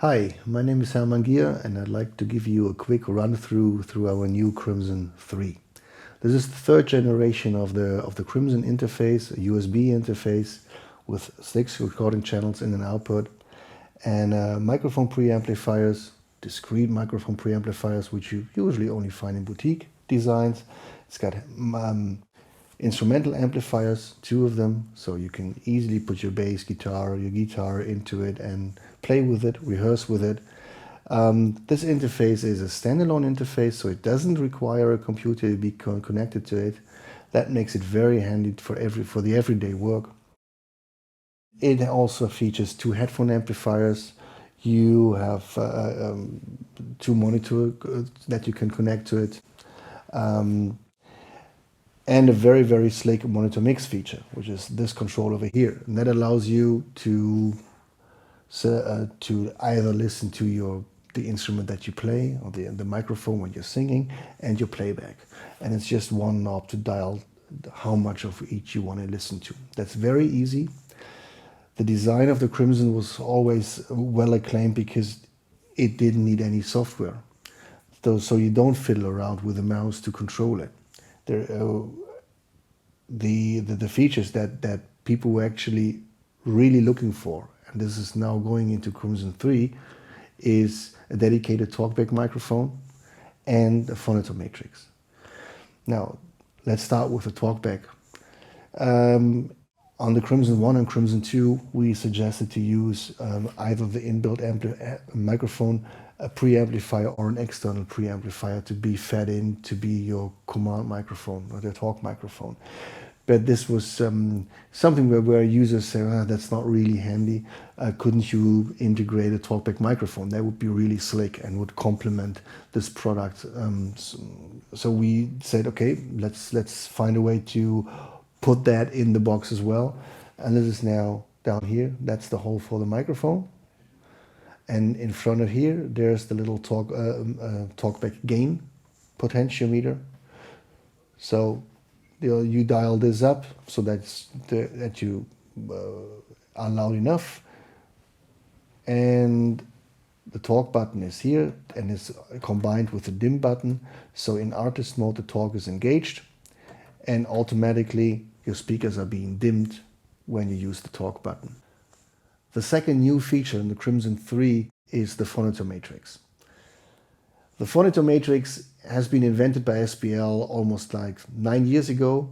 Hi, my name is Hermann Gier and I'd like to give you a quick run-through through our new Crimson 3. This is the third generation of the Crimson interface, a USB interface with 6 recording channels in and output, and microphone preamplifiers, discrete microphone preamplifiers, which you usually only find in boutique designs. It's got instrumental amplifiers, 2 of them, so you can easily put your bass guitar or your guitar into it and play with it, rehearse with it. This interface is a standalone interface, so it doesn't require a computer to be connected to it. That makes it very handy for the everyday work. It also features 2 headphone amplifiers. You have 2 monitors that you can connect to it. And a very, very slick monitor mix feature, which is this control over here. And that allows you to either listen to the instrument that you play, or the microphone when you're singing, and your playback. And it's just one knob to dial how much of each you want to listen to. That's very easy. The design of the Crimson was always well acclaimed because it didn't need any software. So you don't fiddle around with the mouse to control it. The features that people were actually really looking for, and this is now going into Crimson 3, is a dedicated talkback microphone and a phonetic matrix. Now, let's start with the talkback. On the Crimson 1 and Crimson 2, we suggested to use either the inbuilt microphone, a preamplifier, or an external preamplifier to be fed in to be your command microphone or the talk microphone. But this was something where users say, that's not really handy. Couldn't you integrate a talkback microphone? That would be really slick and would complement this product. So we said, okay, let's find a way to put that in the box as well. And this is now down here. That's the hole for the microphone. And in front of here, there's the little talkback gain potentiometer. So you dial this up so that you are loud enough. And the talk button is here and is combined with the dim button. So in artist mode, the talk is engaged, and automatically your speakers are being dimmed when you use the talk button. The second new feature in the Crimson 3 is the phonetic matrix. The phonetic matrix has been invented by SPL almost like 9 years ago,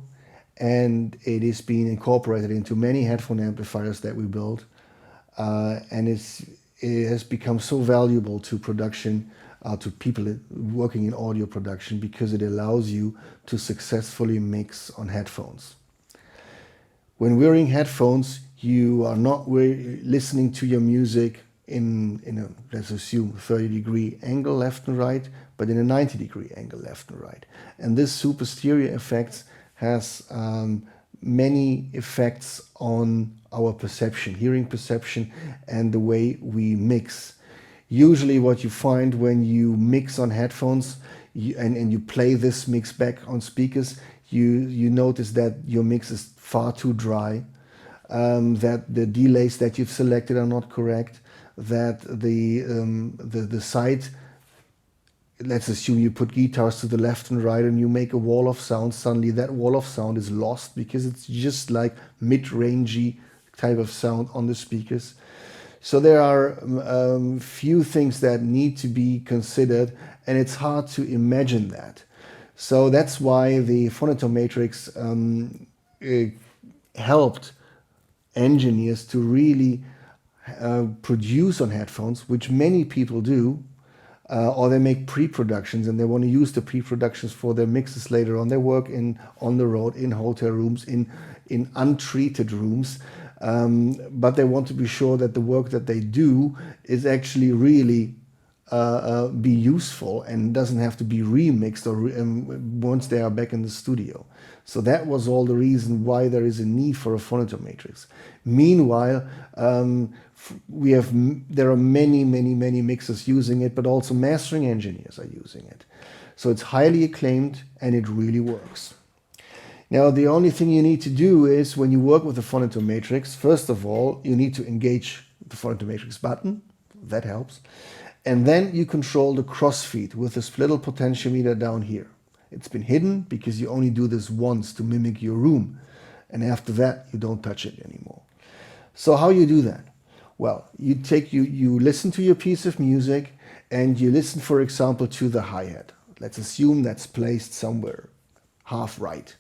and it is being incorporated into many headphone amplifiers that we build, and it has become so valuable to production, to people working in audio production, because it allows you to successfully mix on headphones. When wearing headphones, you are not listening to your music in a, let's assume, 30-degree angle left and right, but in a 90-degree angle left and right. And this super stereo effect has many effects on our perception, hearing perception, and the way we mix. Usually what you find when you mix on headphones and you play this mix back on speakers, you notice that your mix is far too dry, that the delays that you've selected are not correct, that the side, let's assume you put guitars to the left and right and you make a wall of sound, suddenly that wall of sound is lost because it's just like mid-rangey type of sound on the speakers. So there are few things that need to be considered, and it's hard to imagine that. So that's why the phonetic matrix helped engineers to really produce on headphones, which many people do, or they make pre-productions and they want to use the pre-productions for their mixes later on. They work on the road, in hotel rooms, in untreated rooms, but they want to be sure that the work that they do is actually really be useful and doesn't have to be remixed or once they are back in the studio. So that was all the reason why there is a need for a phonetic matrix. Meanwhile, there are many mixers using it, but also mastering engineers are using it. So it's highly acclaimed and it really works. Now, the only thing you need to do is, when you work with the phonetic matrix, first of all, you need to engage the phonetic matrix button. that helps. And then you control the crossfeed with this little potentiometer down here. It's been hidden because you only do this once to mimic your room. And after that, you don't touch it anymore. So how you do that? Well, you listen to your piece of music and you listen, for example, to the hi-hat. Let's assume that's placed somewhere half right.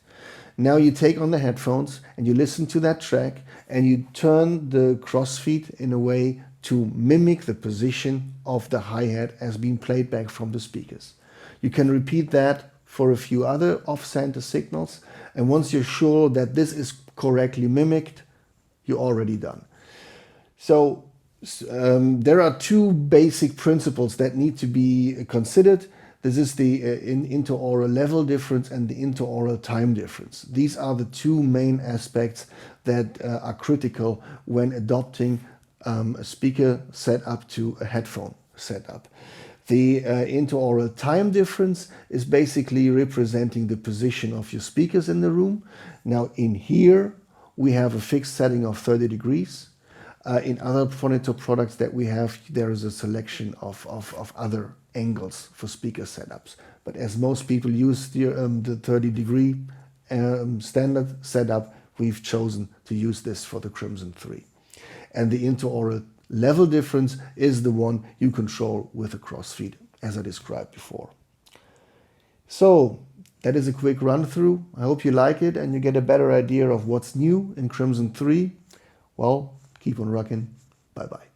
Now you take on the headphones and you listen to that track and you turn the crossfeed in a way to mimic the position of the hi-hat as being played back from the speakers. You can repeat that for a few other off-center signals, and once you're sure that this is correctly mimicked, you're already done. So there are two basic principles that need to be considered. This is the interaural level difference and the interaural time difference. These are the two main aspects that are critical when adopting a speaker setup to a headphone setup. The interaural time difference is basically representing the position of your speakers in the room. Now in here, we have a fixed setting of 30 degrees. In other Phonitor products that we have, there is a selection of other angles for speaker setups. But as most people use the 30-degree standard setup, we've chosen to use this for the Crimson 3. And the interaural level difference is the one you control with the crossfeed, as I described before. So that is a quick run through. I hope you like it and you get a better idea of what's new in Crimson 3. Well, keep on rocking. Bye-bye.